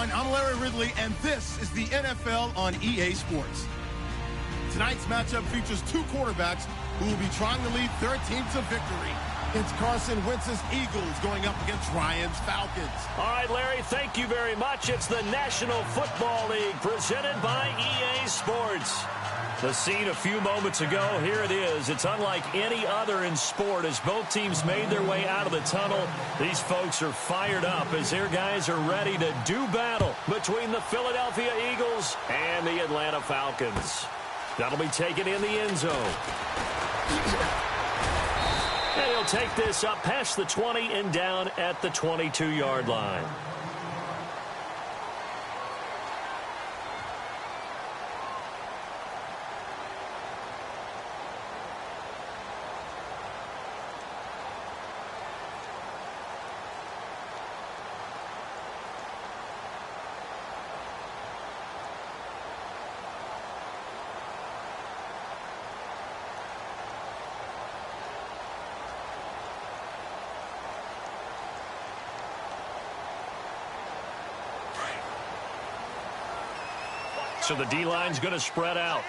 everyone. I'm Larry Ridley, and this is the NFL on EA Sports. Tonight's matchup features two quarterbacks who will be trying to lead their team to victory. It's Carson Wentz's Eagles going up against Ryan's Falcons. All right, Larry, thank you very much. It's the National Football League presented by EA Sports. The scene a few moments ago, here it is. It's unlike any other in sport as both teams made their way out of the tunnel. These folks are fired up as their guys are ready to do battle between the Philadelphia Eagles and the Atlanta Falcons. That'll be taken in the end zone. And he'll take this up past the 20 and down at the 22-yard line. So the D-line's going to spread out.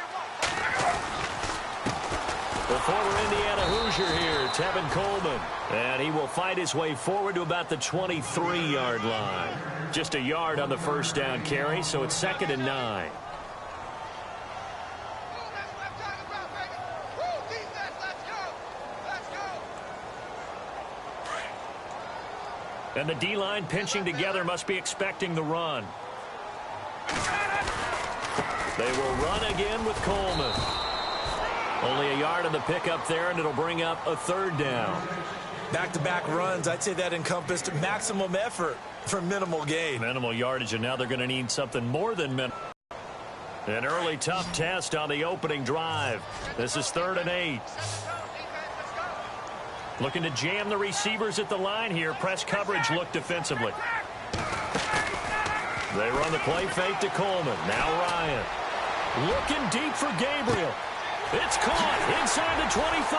The former Indiana Hoosier here, Tevin Coleman. And he will fight his way forward to about the 23-yard line. Just a yard on the first down carry, so it's 2nd and 9. And the D-line pinching together must be expecting the run. They will run again with Coleman. Only a yard on the pickup there, and it'll bring up a 3rd down. Back-to-back runs, I'd say that encompassed maximum effort for minimal gain. Minimal yardage, and now they're going to need something more than minimal. An early tough test on the opening drive. This is 3rd and 8. Looking to jam the receivers at the line here. Press coverage look defensively. They run the play fake to Coleman. Now Ryan. Looking deep for Gabriel. It's caught inside the 25.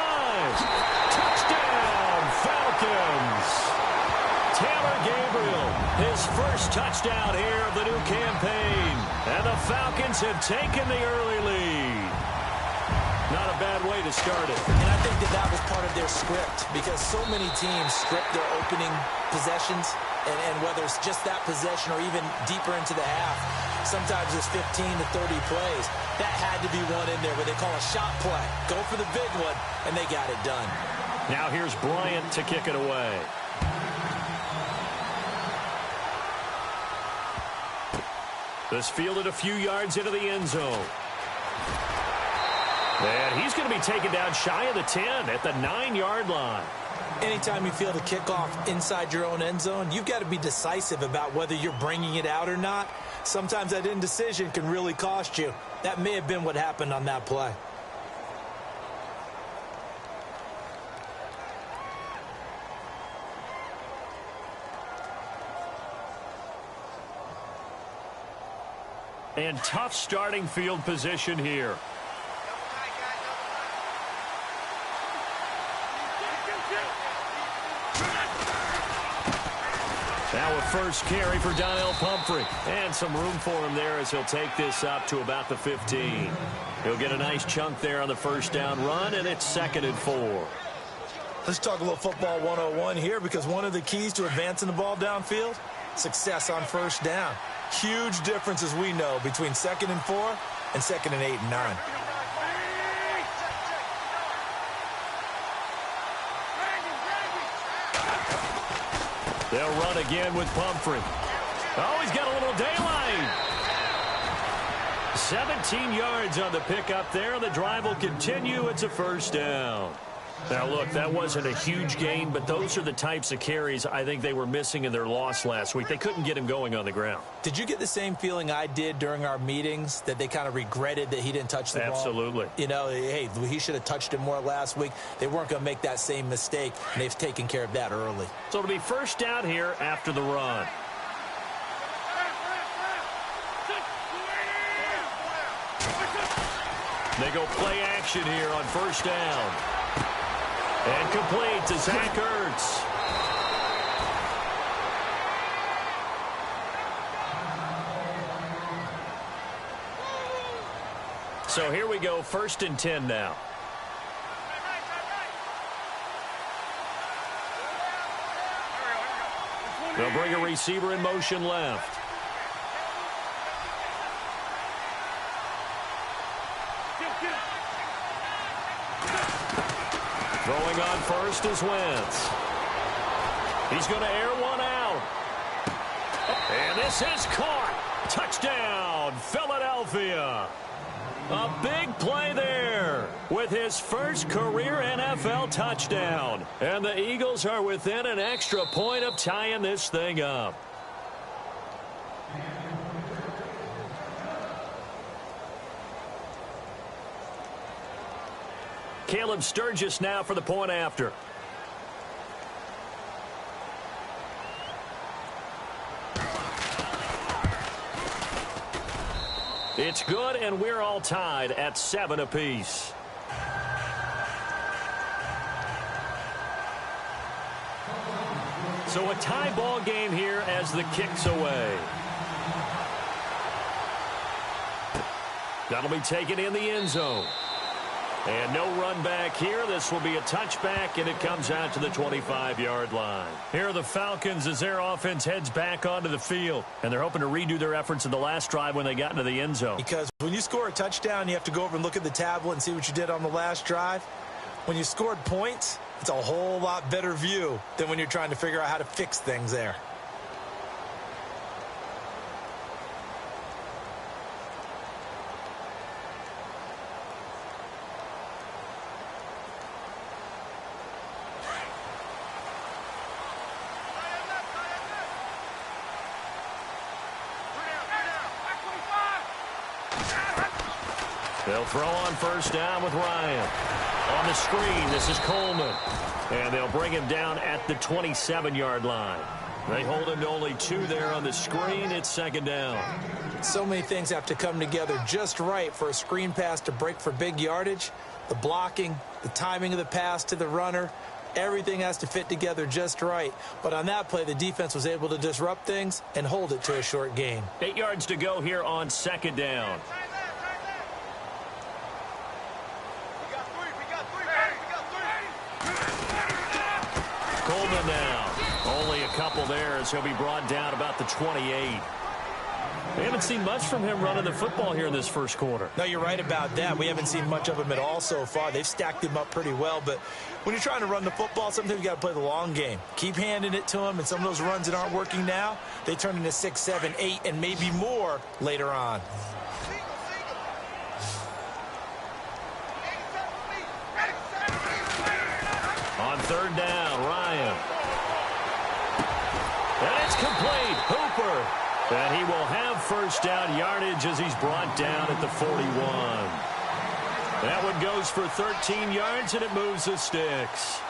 Touchdown, Falcons. Taylor Gabriel, his first touchdown here of the new campaign. And the Falcons have taken the early lead. Not a bad way to start it. And I think that was part of their script because so many teams script their opening possessions. And whether it's just that possession or even deeper into the half, sometimes it's 15 to 30 plays. That had to be one in there where they call a shot play. Go for the big one, and they got it done. Now here's Bryant to kick it away. This fielded a few yards into the end zone. And he's going to be taken down shy of the 10 at the 9-yard line. Anytime you field a kickoff inside your own end zone, you've got to be decisive about whether you're bringing it out or not. Sometimes that indecision can really cost you. That may have been what happened on that play. And tough starting field position here. Now a first carry for Donnell Pumphrey. And some room for him there as he'll take this up to about the 15. He'll get a nice chunk there on the first down run, and it's 2nd and 4. Let's talk a little football 101 here because one of the keys to advancing the ball downfield, success on first down. Huge difference, as we know, between 2nd and 4 and 2nd and 8 and 9. They'll run again with Pumphrey. Oh, he's got a little daylight. 17 yards on the pickup there. The drive will continue. It's a first down. Now, look, that wasn't a huge gain, but those are the types of carries I think they were missing in their loss last week. They couldn't get him going on the ground. Did you get the same feeling I did during our meetings, that they kind of regretted that he didn't touch the ball? Absolutely. You know, hey, he should have touched it more last week. They weren't going to make that same mistake, and they've taken care of that early. So it'll be first down here after the run. They go play action here on first down. And complete to Zach Ertz. So here we go, 1st and 10 now. They'll bring a receiver in motion left. Throwing on first is Wentz. He's going to air one out. And this is caught. Touchdown, Philadelphia. A big play there with his first career NFL touchdown. And the Eagles are within an extra point of tying this thing up. Caleb Sturgis now for the point after. It's good, and we're all tied at 7 apiece. So a tie ball game here as the kick's away. That'll be taken in the end zone. And no run back here. This will be a touchback, and it comes out to the 25-yard line. Here are the Falcons as their offense heads back onto the field. And they're hoping to redo their efforts in the last drive when they got into the end zone. Because when you score a touchdown, you have to go over and look at the tablet and see what you did on the last drive. When you scored points, it's a whole lot better view than when you're trying to figure out how to fix things there. They'll throw on first down with Ryan. On the screen, this is Coleman. And they'll bring him down at the 27-yard line. They hold him to only 2 there on the screen. It's 2nd down. So many things have to come together just right for a screen pass to break for big yardage. The blocking, the timing of the pass to the runner, everything has to fit together just right. But on that play, the defense was able to disrupt things and hold it to a short gain. 8 yards to go here on 2nd down. Coleman now. Only a couple there as he'll be brought down about the 28. We haven't seen much from him running the football here in this first quarter. No, you're right about that. We haven't seen much of him at all so far. They've stacked him up pretty well. But when you're trying to run the football, sometimes you got to play the long game. Keep handing it to him, and some of those runs that aren't working now, they turn into 6, 7, 8, and maybe more later on. On 3rd down, Ryan. And it's complete. Hooper. And he will have first down yardage as he's brought down at the 41. That one goes for 13 yards, and it moves the sticks.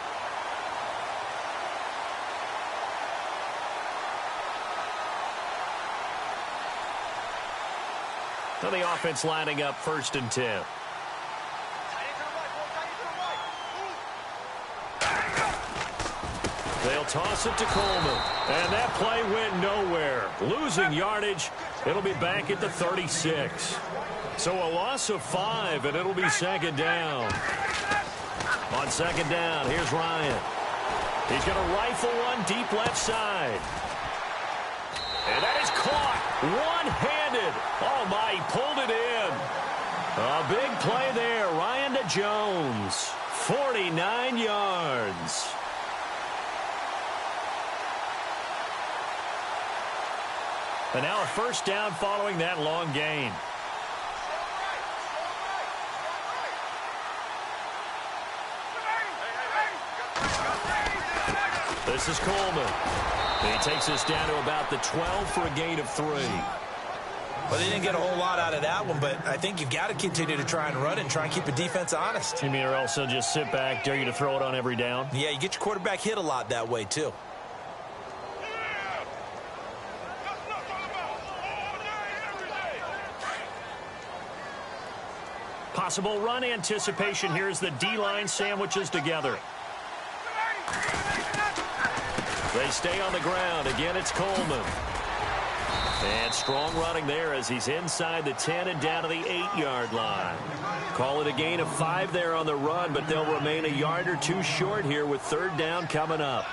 So the offense lining up 1st and 10. They'll toss it to Coleman. And that play went nowhere. Losing yardage. It'll be back at the 36. So a loss of 5, and it'll be 2nd down. On 2nd down, here's Ryan. He's going to rifle one deep left side. And that is caught. One-handed. Oh, my, he pulled it in. A big play there. Ryan to Jones. 49 yards. And now a first down following that long gain. This is Coleman. He takes us down to about the 12 for a gain of 3. Well, they didn't get a whole lot out of that one, but I think you've got to continue to try and run and try and keep the defense honest. You mean or also just sit back, dare you to throw it on every down? Yeah, you get your quarterback hit a lot that way, too. Possible run anticipation here as the D-line sandwiches together. They stay on the ground. Again, it's Coleman. And strong running there as he's inside the 10 and down to the 8-yard line. Call it a gain of 5 there on the run, but they'll remain a yard or two short here with third down coming up.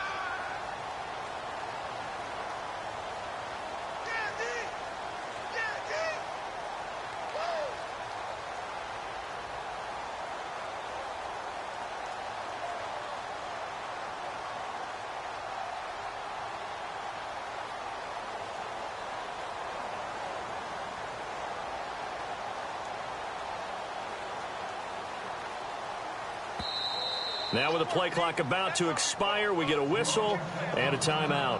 Now with the play clock about to expire, we get a whistle and a timeout.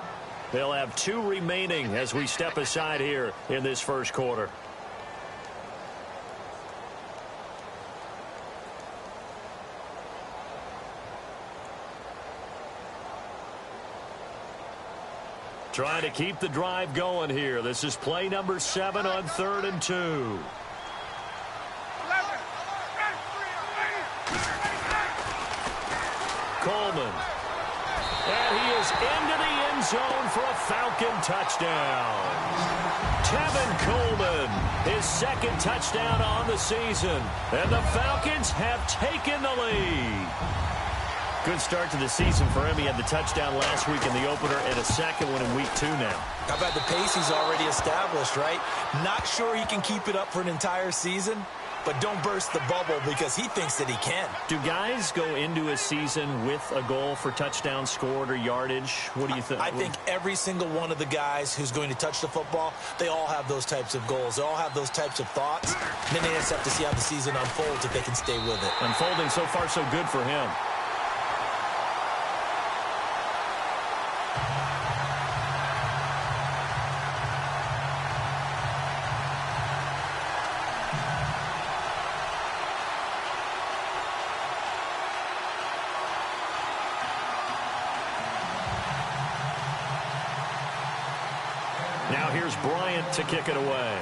They'll have 2 remaining as we step aside here in this first quarter. Trying to keep the drive going here. This is play number 7 on 3rd and 2. Coleman. And he is into the end zone for a Falcon touchdown. Tevin Coleman, his second touchdown on the season. And the Falcons have taken the lead. Good start to the season for him. He had the touchdown last week in the opener and a second one in week 2 now. How about the pace he's already established, right? Not sure he can keep it up for an entire season, but don't burst the bubble because he thinks that he can. Do guys go into a season with a goal for touchdown scored or yardage? What do you think? I think every single one of the guys who's going to touch the football, they all have those types of goals. They all have those types of thoughts. And then they just have to see how the season unfolds if they can stay with it. Unfolding so far so good for him. Now here's Bryant to kick it away.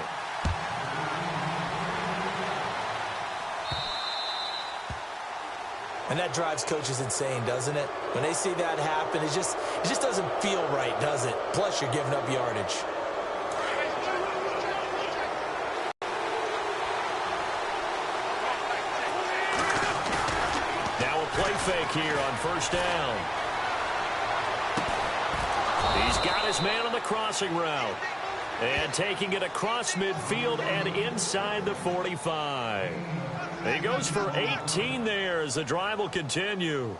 And that drives coaches insane, doesn't it? When they see that happen, it just doesn't feel right, does it? Plus, you're giving up yardage. Now a play fake here on first down. He's got his man on the crossing route. And taking it across midfield and inside the 45. He goes for 18 there as the drive will continue.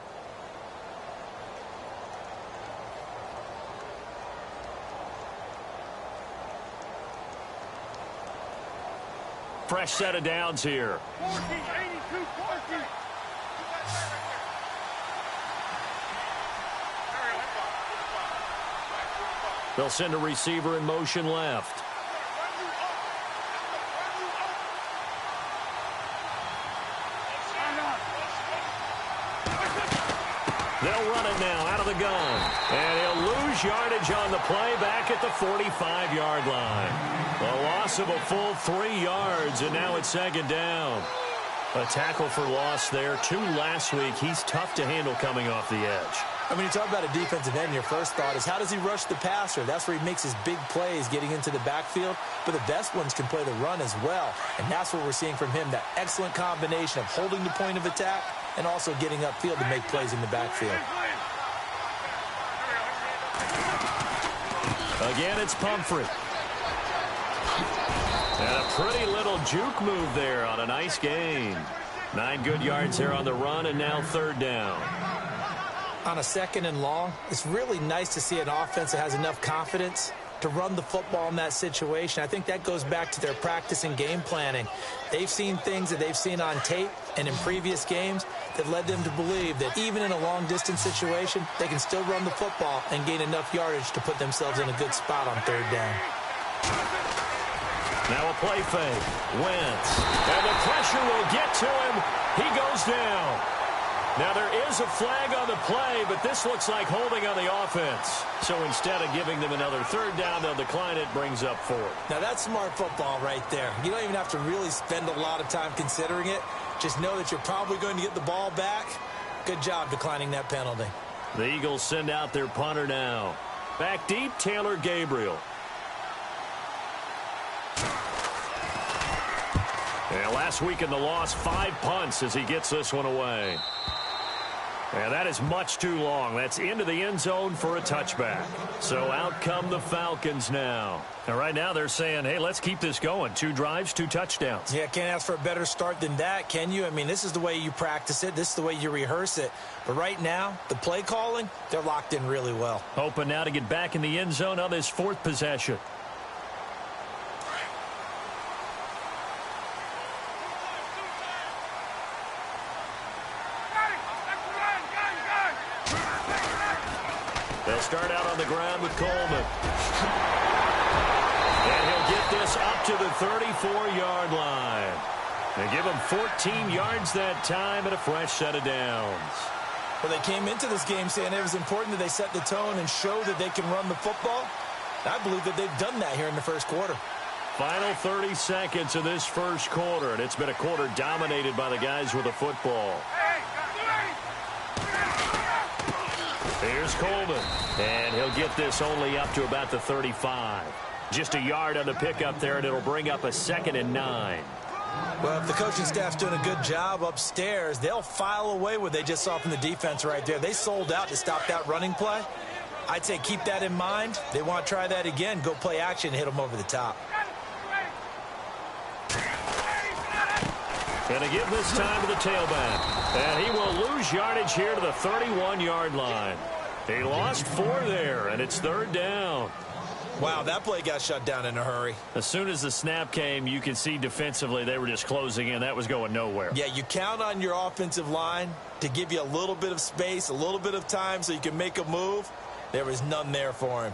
Fresh set of downs here. 40, 82, 40. They'll send a receiver in motion left. They'll run it now out of the gun. And he'll lose yardage on the play back at the 45-yard line. A loss of a full 3 yards, and now it's second down. A tackle for loss there. 2 last week. He's tough to handle coming off the edge. I mean, you talk about a defensive end, your first thought is how does he rush the passer? That's where he makes his big plays getting into the backfield. But the best ones can play the run as well. And that's what we're seeing from him, that excellent combination of holding the point of attack and also getting upfield to make plays in the backfield. Again, it's Pumphrey. And a pretty little juke move there on a nice gain. 9 good yards there on the run, and now third down. On a second and long, it's really nice to see an offense that has enough confidence to run the football in that situation. I think that goes back to their practice and game planning. They've seen things that they've seen on tape and in previous games that led them to believe that even in a long-distance situation, they can still run the football and gain enough yardage to put themselves in a good spot on third down. Now a play fake. Wentz. And the pressure will get to him. He goes down. Now there is a flag on the play, but this looks like holding on the offense. So instead of giving them another third down, they'll decline it, brings up 4. Now that's smart football right there. You don't even have to really spend a lot of time considering it. Just know that you're probably going to get the ball back. Good job declining that penalty. The Eagles send out their punter now. Back deep, Taylor Gabriel. And last week in the loss, 5 punts as he gets this one away. And that is much too long. That's into the end zone for a touchback. So out come the Falcons now. And right now they're saying, hey, let's keep this going. 2 drives, 2 touchdowns. Yeah, can't ask for a better start than that, can you? I mean, this is the way you practice it. This is the way you rehearse it. But right now, the play calling, they're locked in really well. Hoping now to get back in the end zone on this 4th possession. They'll start out on the ground with Coleman. And he'll get this up to the 34-yard line. They give him 14 yards that time and a fresh set of downs. Well, they came into this game saying it was important that they set the tone and show that they can run the football. I believe that they've done that here in the first quarter. Final 30 seconds of this first quarter, and it's been a quarter dominated by the guys with the football. Here's Coleman, and he'll get this only up to about the 35. Just a yard on the pickup there, and it'll bring up a 2nd and 9. Well, if the coaching staff's doing a good job upstairs, they'll file away what they just saw from the defense right there. They sold out to stop that running play. I'd say keep that in mind. They want to try that again, go play action, hit them over the top. Going to give this time to the tailback. And he will lose yardage here to the 31-yard line. He lost 4 there, and it's 3rd down. Wow, that play got shut down in a hurry. As soon as the snap came, you could see defensively they were just closing in. That was going nowhere. Yeah, you count on your offensive line to give you a little bit of space, a little bit of time so you can make a move. There was none there for him.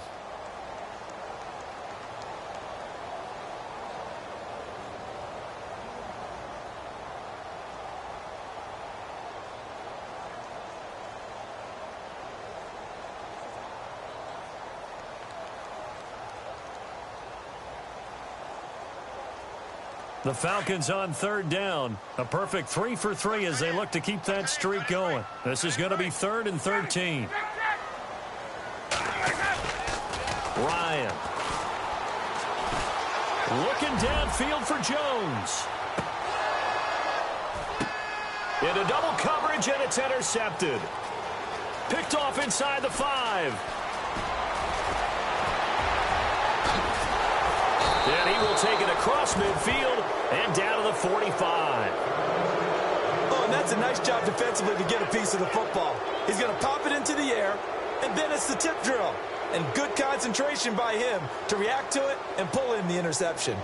The Falcons on 3rd down. A perfect 3 for 3 as they look to keep that streak going. This is going to be 3rd and 13. Ryan. Looking downfield for Jones. Into double coverage, and it's intercepted. Picked off inside the 5. And he will take it across midfield and down to the 45. Oh, and that's a nice job defensively to get a piece of the football. He's going to pop it into the air, and then it's the tip drill. And good concentration by him to react to it and pull in the interception.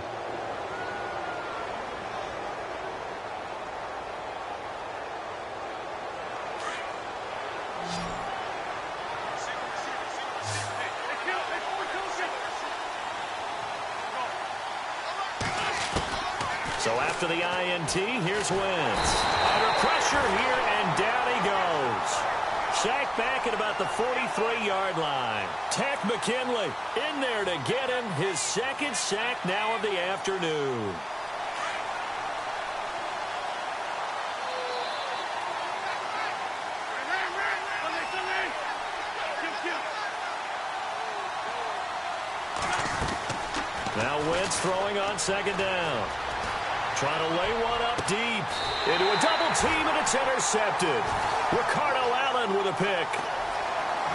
So after the INT, here's Wentz. Under pressure here, and down he goes. Sacked back at about the 43-yard line. Tack McKinley in there to get him his 2nd sack now of the afternoon. Now Wentz throwing on 2nd down. Trying to lay one up deep. Into a double team, and it's intercepted. Ricardo Allen with a pick.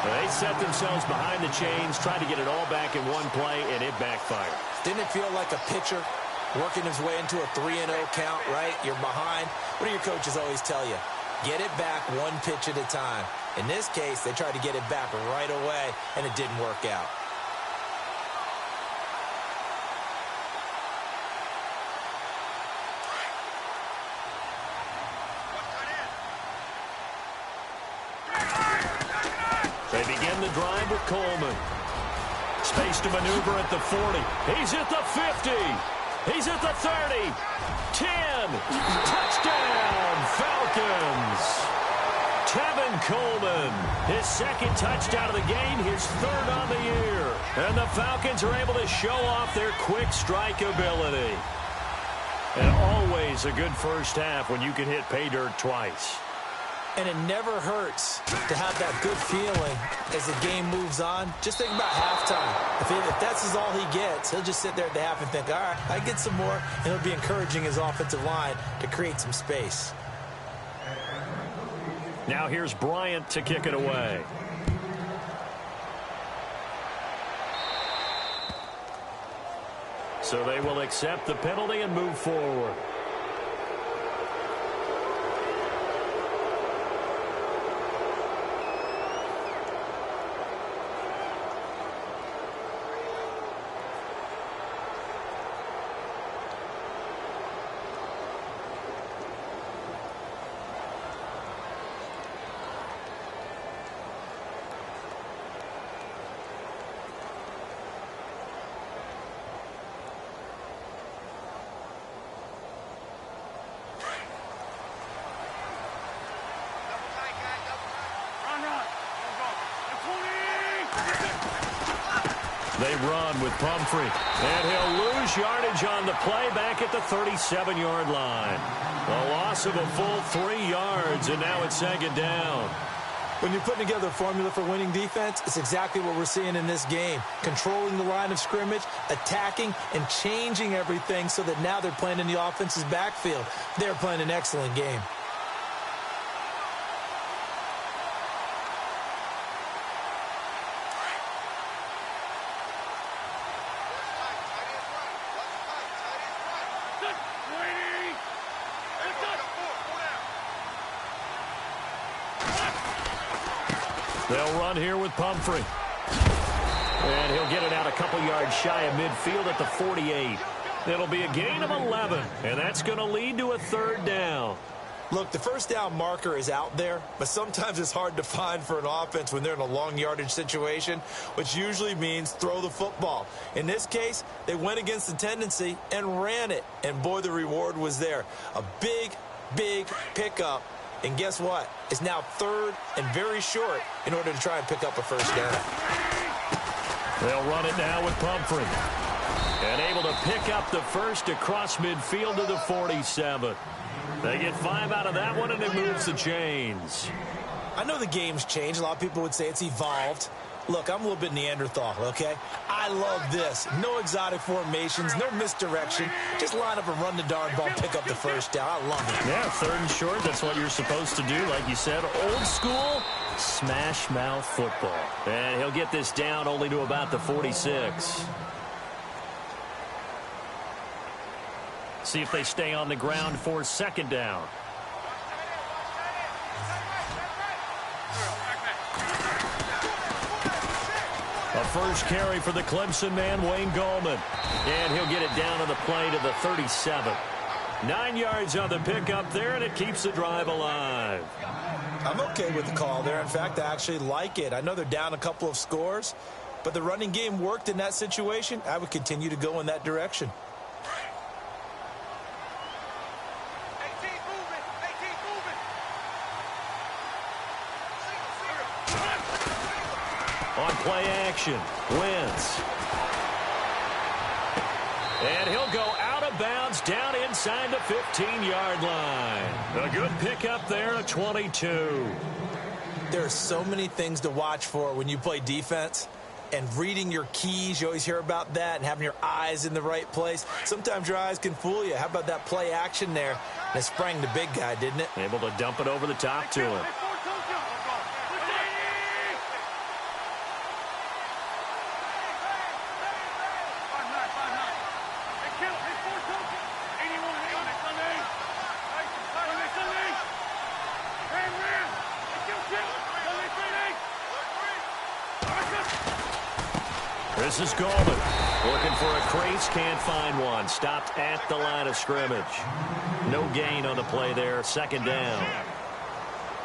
They set themselves behind the chains, tried to get it all back in one play, and it backfired. Didn't it feel like a pitcher working his way into a 3-0 count, right? You're behind. What do your coaches always tell you? Get it back 1 pitch at a time. In this case, they tried to get it back right away, and it didn't work out. They begin the drive with Coleman. Space to maneuver at the 40. He's at the 50. He's at the 30. 10. Touchdown, Falcons. Tevin Coleman, his 2nd touchdown of the game, his 3rd on the year. And the Falcons are able to show off their quick strike ability. And always a good first half when you can hit pay dirt twice. And it never hurts to have that good feeling as the game moves on. Just think about halftime. If that's all he gets, he'll just sit there at the half and think, all right, I get some more, and he'll be encouraging his offensive line to create some space. Now here's Bryant to kick it away. So they will accept the penalty and move forward. They run with Pumphrey, and he'll lose yardage on the play back at the 37-yard line. A loss of a full 3 yards, and now it's second down. When you're putting together a formula for winning defense, it's exactly what we're seeing in this game. Controlling the line of scrimmage, attacking, and changing everything so that now they're playing in the offense's backfield. They're playing an excellent game. They'll run here with Pumphrey. And he'll get it out a couple yards shy of midfield at the 48. It'll be a gain of 11, and that's going to lead to a third down. Look, the first down marker is out there, but sometimes it's hard to find for an offense when they're in a long yardage situation, which usually means throw the football. In this case, they went against the tendency and ran it, and boy, the reward was there. A big, big pickup. And guess what? It's now third and very short in order to try and pick up a first down. They'll run it now with Pumphrey. And able to pick up the first across midfield to the 47. They get 5 out of that one, and it moves the chains. I know the game's changed. A lot of people would say it's evolved. Look, I'm a little bit Neanderthal, okay? I love this. No exotic formations, no misdirection. Just line up and run the darn ball, pick up the first down. I love it. Yeah, third and short, that's what you're supposed to do. Like you said, old school, smash mouth football. And he'll get this down only to about the 46. See if they stay on the ground for second down. A first carry for the Clemson man, Wayne Gallman. And he'll get it down on the play to the 37. 9 yards on the pickup there, and it keeps the drive alive. I'm okay with the call there. In fact, I actually like it. I know they're down a couple of scores, but the running game worked in that situation. I would continue to go in that direction. On play action, Wentz. And he'll go out of bounds down inside the 15-yard line. A good pickup there at 22. There are so many things to watch for when you play defense. And reading your keys, you always hear about that, and having your eyes in the right place. Sometimes your eyes can fool you. How about that play action there? That sprang the big guy, didn't it? Able to dump it over the top to him. This is Gallman looking for a crease, can't find one. Stopped at the line of scrimmage. No gain on the play there, second down.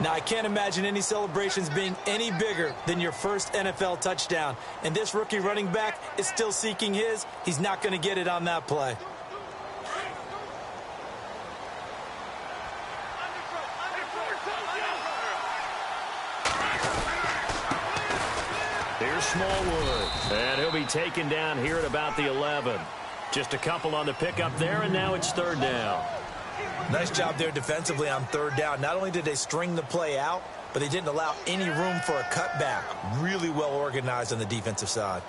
Now, I can't imagine any celebrations being any bigger than your first NFL touchdown. And this rookie running back is still seeking his. He's not going to get it on that play. Here's Smallwood, and he'll be taken down here at about the 11. Just a couple on the pickup there, and now it's third down. Nice job there defensively on third down. Not only did they string the play out, but they didn't allow any room for a cutback. Really well organized on the defensive side.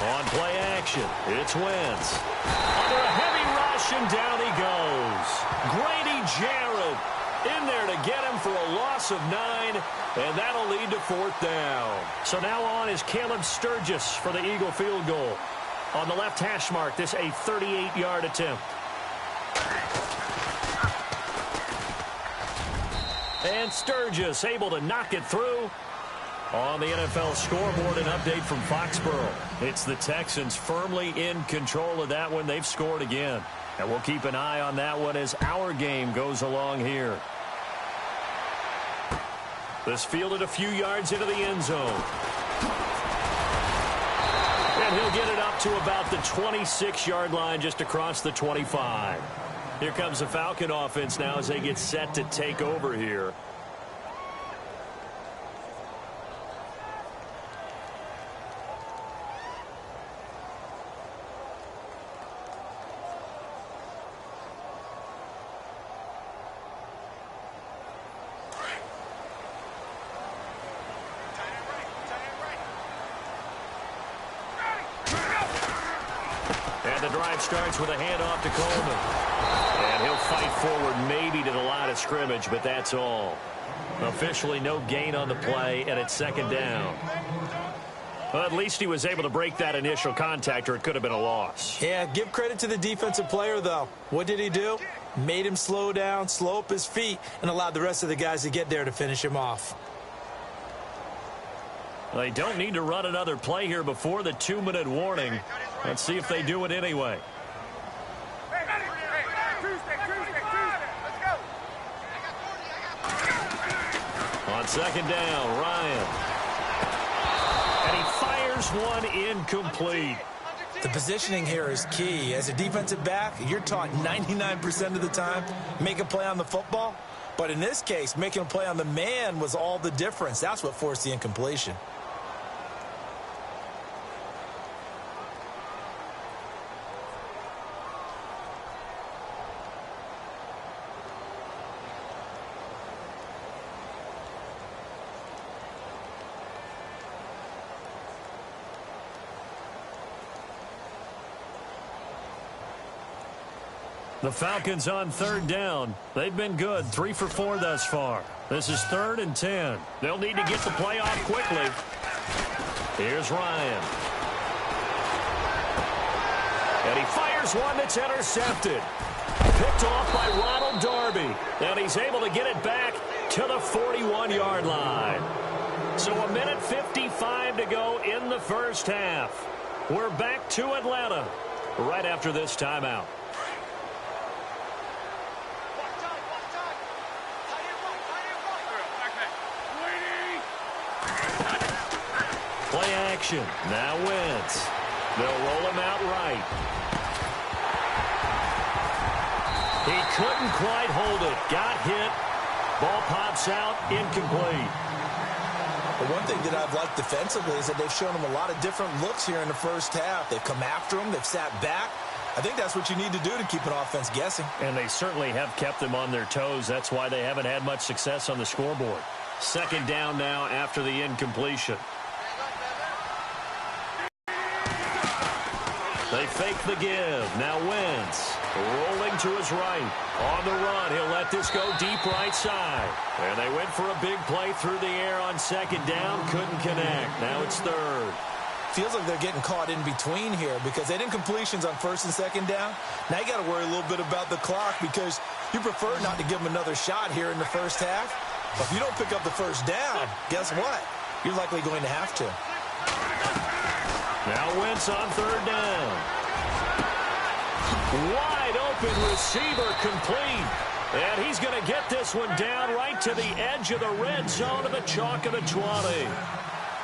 On play action, it's Wentz. Under a heavy rush, and down he goes. Grady Jarrett in there to get him for a loss of 9, and that'll lead to 4th down. So now on is Caleb Sturgis for the Eagle field goal. On the left hash mark, this a 38-yard attempt. And Sturgis able to knock it through. On the NFL scoreboard, an update from Foxborough. It's the Texans firmly in control of that one. They've scored again. And we'll keep an eye on that one as our game goes along here. This fielded a few yards into the end zone. And he'll get it up to about the 26-yard line, just across the 25. Here comes the Falcon offense now as they get set to take over here. The drive starts with a handoff to Coleman. And he'll fight forward maybe to the line of scrimmage, but that's all. Officially no gain on the play, and it's 2nd down. Well, at least he was able to break that initial contact, or it could have been a loss. Yeah, give credit to the defensive player, though. What did he do? Made him slow down, slow up his feet, and allowed the rest of the guys to get there to finish him off. They don't need to run another play here before the 2-minute warning. Let's see if they do it anyway. On 2nd down, Ryan. And he fires one incomplete. The positioning here is key. As a defensive back, you're taught 99% of the time, make a play on the football. But in this case, making a play on the man was all the difference. That's what forced the incompletion. The Falcons on 3rd down. They've been good, 3 for 4 thus far. This is 3rd and 10. They'll need to get the play off quickly. Here's Ryan. And he fires one that's intercepted. Picked off by Ronald Darby. And he's able to get it back to the 41-yard line. So 1:55 to go in the first half. We're back to Atlanta right after this timeout. Play action. Now Wentz. They'll roll him out right. He couldn't quite hold it. Got hit. Ball pops out. Incomplete. The one thing that I've liked defensively is that they've shown him a lot of different looks here in the first half. They've come after him. They've sat back. I think that's what you need to do to keep an offense guessing. And they certainly have kept them on their toes. That's why they haven't had much success on the scoreboard. 2nd down now after the incompletion. They fake the give. Now Wentz rolling to his right. On the run, he'll let this go deep right side. And they went for a big play through the air on 2nd down. Couldn't connect. Now it's 3rd. Feels like they're getting caught in between here because they did incompletions on 1st and 2nd down. Now you got to worry a little bit about the clock because you prefer not to give them another shot here in the first half. But if you don't pick up the 1st down, guess what? You're likely going to have to. Now Wentz on 3rd down. Wide open receiver complete. And he's going to get this one down right to the edge of the red zone of the chalk of the 20.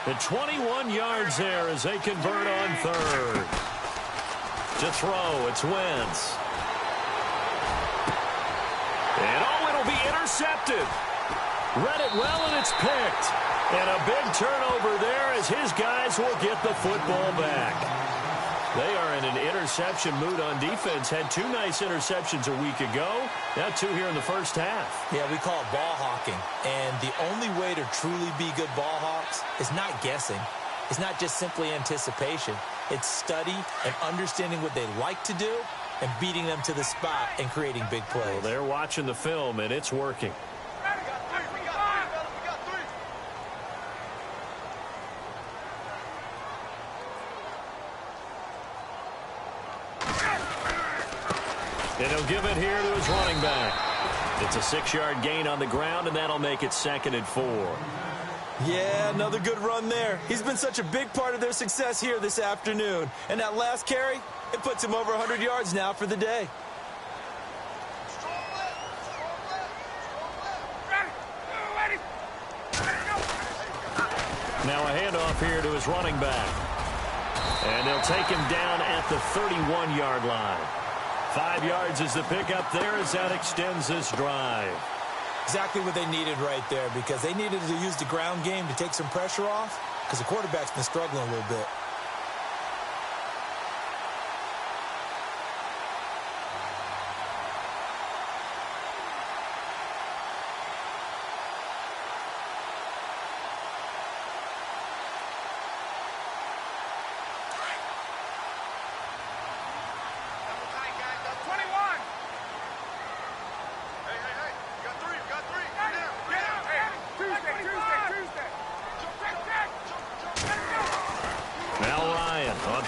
The 21 yards there as they convert on 3rd. To throw, it's Wentz. And it'll be intercepted. Read it well, and it's picked. And a big turnover there as his guys will get the football back. They are in an interception mood on defense. Had 2 nice interceptions a week ago. Now 2 here in the first half. Yeah, we call it ball hawking. And the only way to truly be good ball hawks is not guessing. It's not just simply anticipation. It's study and understanding what they like to do and beating them to the spot and creating big plays. Well, they're watching the film, and it's working. And he'll give it here to his running back. It's a 6-yard gain on the ground, and that'll make it 2nd and 4. Yeah, another good run there. He's been such a big part of their success here this afternoon. And that last carry, it puts him over 100 yards now for the day. Now a handoff here to his running back. And they'll take him down at the 31-yard line. 5 yards is the pickup there as that extends this drive. Exactly what they needed right there, because they needed to use the ground game to take some pressure off, because the quarterback's been struggling a little bit.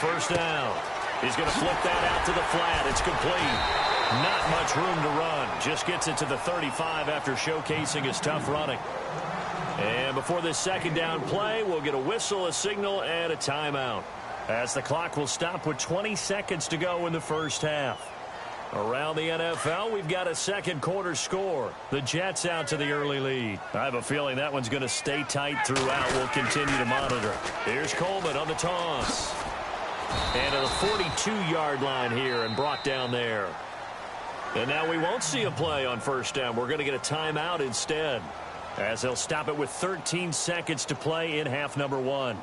First down. He's going to flip that out to the flat. It's complete. Not much room to run. Just gets it to the 35 after showcasing his tough running. And before this 2nd down play, we'll get a whistle, a signal, and a timeout, as the clock will stop with 20 seconds to go in the first half. Around the NFL, we've got a 2nd quarter score. The Jets out to the early lead. I have a feeling that one's going to stay tight throughout. We'll continue to monitor. Here's Coleman on the toss. And to the 42-yard line here and brought down there. And now we won't see a play on first down. We're going to get a timeout instead, as they'll stop it with 13 seconds to play in half number 1.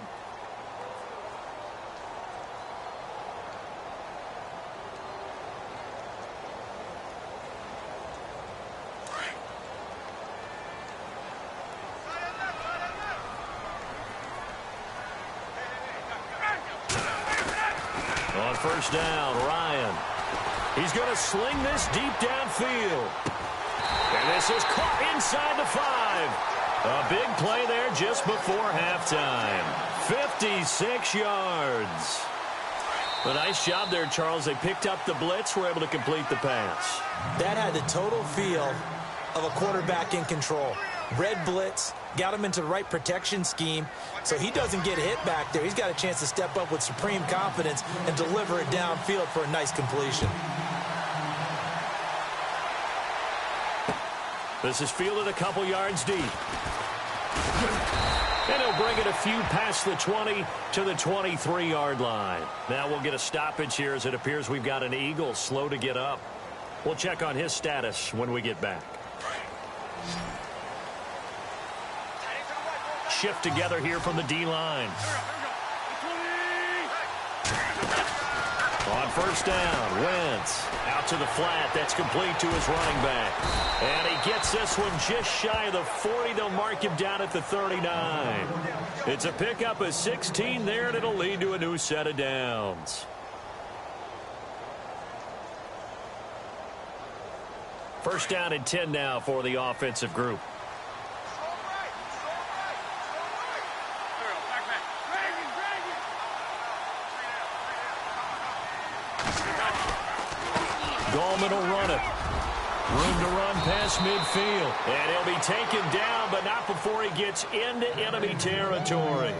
On first down, Ryan. He's going to sling this deep downfield. And this is caught inside the 5. A big play there just before halftime. 56 yards. A nice job there, Charles. They picked up the blitz, were able to complete the pass. That had the total feel of a quarterback in control. Red blitz, got him into the right protection scheme, so he doesn't get hit back there. He's got a chance to step up with supreme confidence and deliver it downfield for a nice completion. This is fielded a couple yards deep. And he'll bring it a few past the 20 to the 23-yard line. Now we'll get a stoppage here, as it appears we've got an Eagle slow to get up. We'll check on his status when we get back. Shift together here from the D-line. On first down, Wentz out to the flat. That's complete to his running back. And he gets this one just shy of the 40. They'll mark him down at the 39. It's a pickup of 16 there, and it'll lead to a new set of downs. First down and 10 now for the offensive group. Gallman will run it. Room to run past midfield. And he'll be taken down, but not before he gets into enemy territory.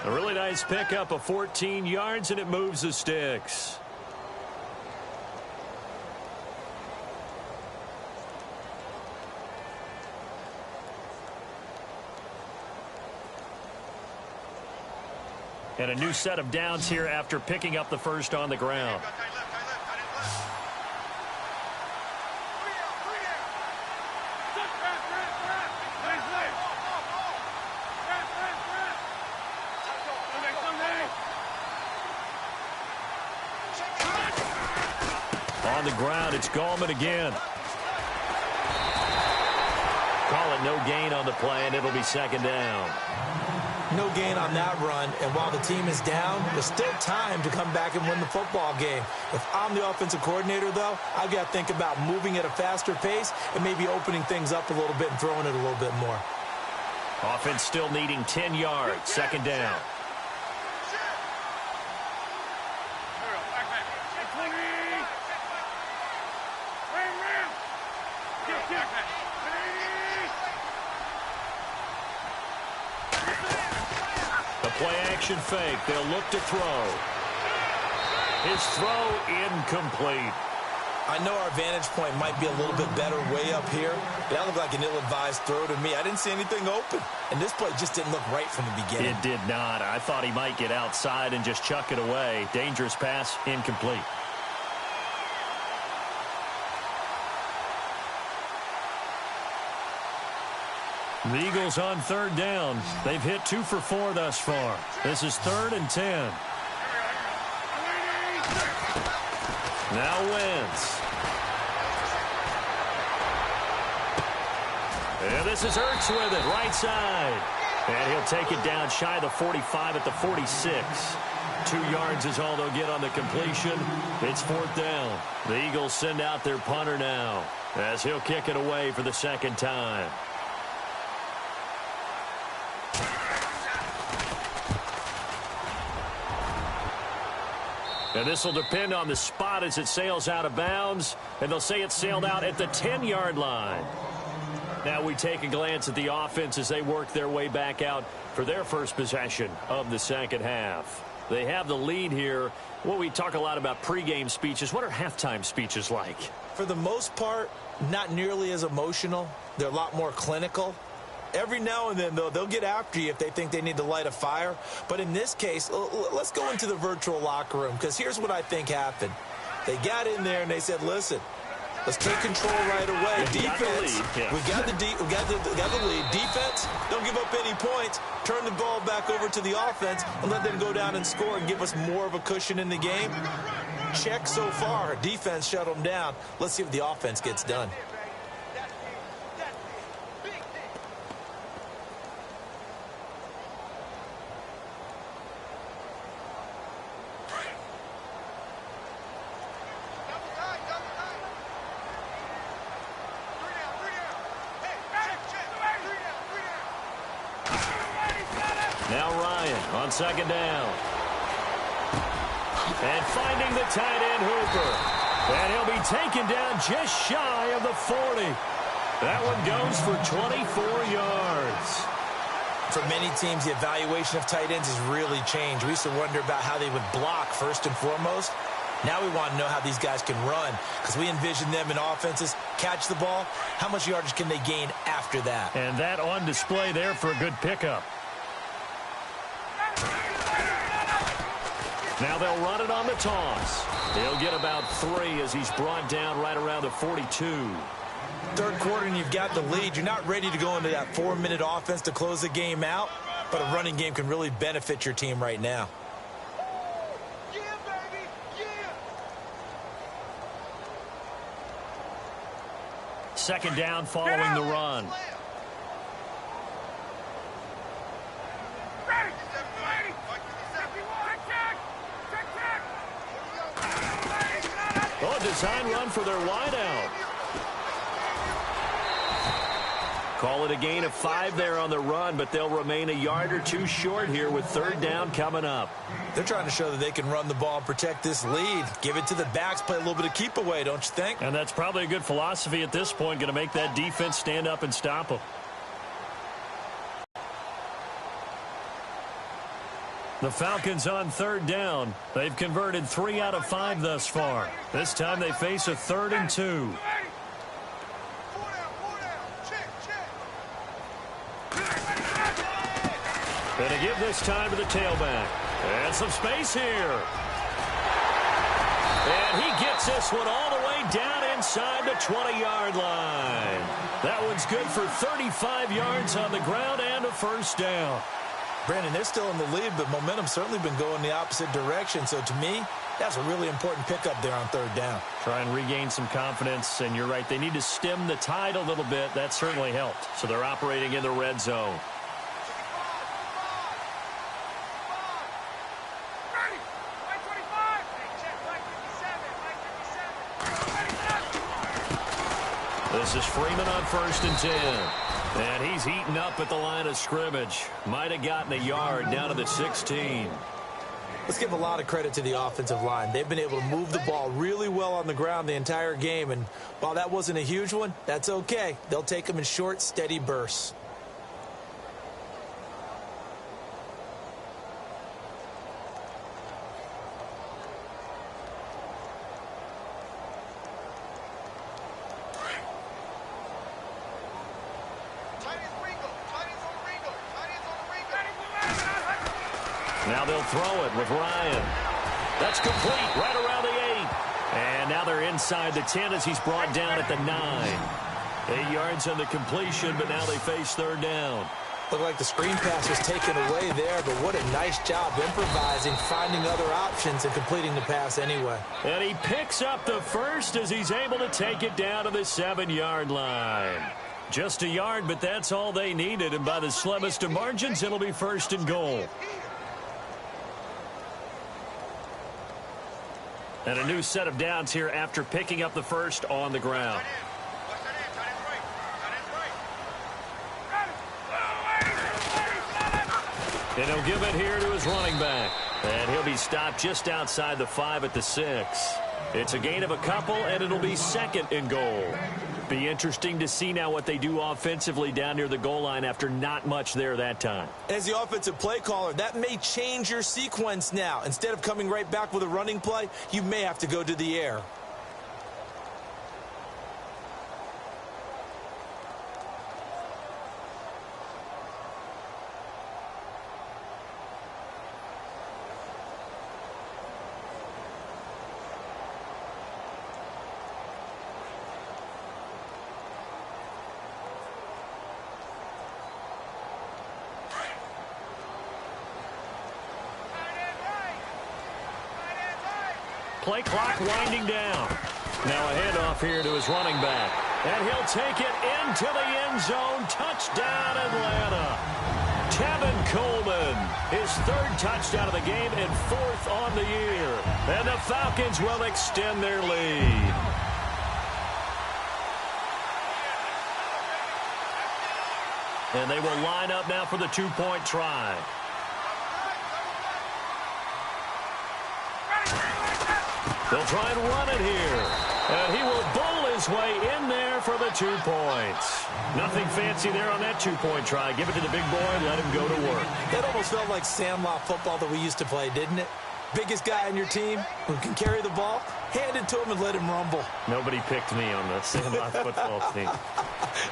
A really nice pickup of 14 yards, and it moves the sticks. And a new set of downs here after picking up the first on the ground. on the ground. It's Gallman again. Call it no gain on the play, and it'll be second down. No gain on that run, and while the team is down, there's still time to come back and win the football game. If I'm the offensive coordinator, though, I've got to think about moving at a faster pace and maybe opening things up a little bit and throwing it a little bit more. Offense still needing 10 yards. Second down. Play-action fake. They'll look to throw. His throw incomplete. I know our vantage point might be a little bit better way up here, but that looked like an ill-advised throw to me. I didn't see anything open, and this play just didn't look right from the beginning. It did not. I thought he might get outside and just chuck it away. Dangerous pass, incomplete. The Eagles on third down. They've hit 2 for 4 thus far. This is 3rd and 10. Now Wentz. And this is Ertz with it, right side. And he'll take it down shy of the 45 at the 46. 2 yards is all they'll get on the completion. It's 4th down. The Eagles send out their punter now as he'll kick it away for the second time. And this will depend on the spot as it sails out of bounds. And they'll say it sailed out at the 10-yard line. Now we take a glance at the offense as they work their way back out for their first possession of the second half. They have the lead here. Well, we talk a lot about pregame speeches. What are halftime speeches like? For the most part, not nearly as emotional. They're a lot more clinical. Every now and then, though, they'll get after you if they think they need to light a fire. But in this case, let's go into the virtual locker room, because here's what I think happened. They got in there and they said, listen, let's take control right away. Defense, we got the lead. Defense, don't give up any points. Turn the ball back over to the offense and let them go down and score and give us more of a cushion in the game. Check so far. Defense shut them down. Let's see if the offense gets done. Now Ryan on second down. And finding the tight end Hooper. And he'll be taken down just shy of the 40. That one goes for 24 yards. For many teams, the evaluation of tight ends has really changed. We used to wonder about how they would block first and foremost. Now we want to know how these guys can run, because we envision them in offenses catch the ball. How much yardage can they gain after that? And that on display there for a good pickup. Now they'll run it on the toss. He'll get about 3 as he's brought down right around the 42. Third quarter and you've got the lead. You're not ready to go into that 4-minute offense to close the game out, but a running game can really benefit your team right now. Yeah, baby, yeah. Second down following the run. Oh, design run for their wideout. Call it a gain of 5 there on the run, but they'll remain a yard or 2 short here with third down coming up. They're trying to show that they can run the ball and protect this lead. Give it to the backs, play a little bit of keep away, don't you think? And that's probably a good philosophy at this point, going to make that defense stand up and stop them. The Falcons on third down. They've converted 3 out of 5 thus far. This time they face a 3rd and 2. Gonna give this time to the tailback. And some space here. And he gets this one all the way down inside the 20-yard line. That one's good for 35 yards on the ground and a first down. Brandon, they're still in the lead, but momentum's certainly been going the opposite direction. So to me, that's a really important pickup there on third down. Try and regain some confidence, and you're right. They need to stem the tide a little bit. That certainly helped. So they're operating in the red zone. This is Freeman on 1st and 10. And he's heating up at the line of scrimmage. Might have gotten a yard down to the 16. Let's give a lot of credit to the offensive line. They've been able to move the ball really well on the ground the entire game. And while that wasn't a huge one, that's okay. They'll take them in short, steady bursts. Now they'll throw it with Ryan. That's complete right around the 8. And now they're inside the 10 as he's brought down at the 9. 8 yards on the completion, but now they face third down. Looked like the screen pass was taken away there, but what a nice job improvising, finding other options, and completing the pass anyway. And he picks up the first as he's able to take it down to the 7-yard line. Just a yard, but that's all they needed, and by the slimmest of margins, it'll be 1st and goal. And a new set of downs here after picking up the first on the ground. And he'll give it here to his running back. And he'll be stopped just outside the 5 at the 6. It's a gain of a couple, and it'll be 2nd and goal. Be interesting to see now what they do offensively down near the goal line after not much there that time. As the offensive play caller, that may change your sequence now. Instead of coming right back with a running play, you may have to go to the air. Play clock winding down. Now a handoff here to his running back. And he'll take it into the end zone. Touchdown, Atlanta. Tevin Coleman, his 3rd touchdown of the game and 4th on the year. And the Falcons will extend their lead. And they will line up now for the 2-point try. They'll try and run it here. And he will bowl his way in there for the 2 points. Nothing fancy there on that 2-point try. Give it to the big boy and let him go to work. That almost felt like sandlot football that we used to play, didn't it? Biggest guy on your team who can carry the ball, hand it to him and let him rumble. Nobody picked me on the sandlot football team.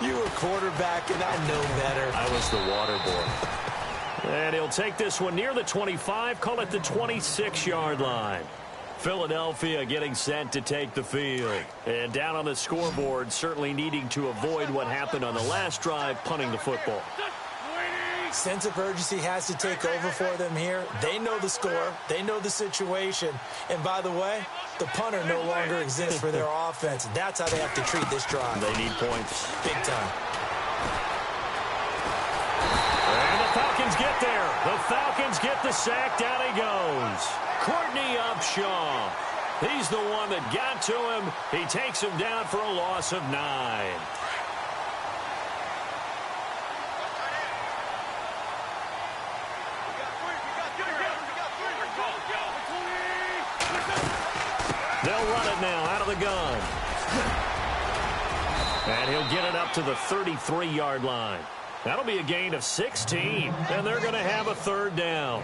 You were quarterback, and I know better. I was the water boy. And he'll take this one near the 25, call it the 26-yard line. Philadelphia getting set to take the field. And down on the scoreboard, certainly needing to avoid what happened on the last drive, punting the football. Sense of urgency has to take over for them here. They know the score. They know the situation. And by the way, the punter no longer exists for their offense. That's how they have to treat this drive. They need points. Big time. And the Falcons get there. The Falcons get the sack. Down he goes. Courtney Upshaw. He's the one that got to him. He takes him down for a loss of 9. They'll run it now out of the gun. And he'll get it up to the 33-yard line. That'll be a gain of 16, and they're going to have a 3rd down.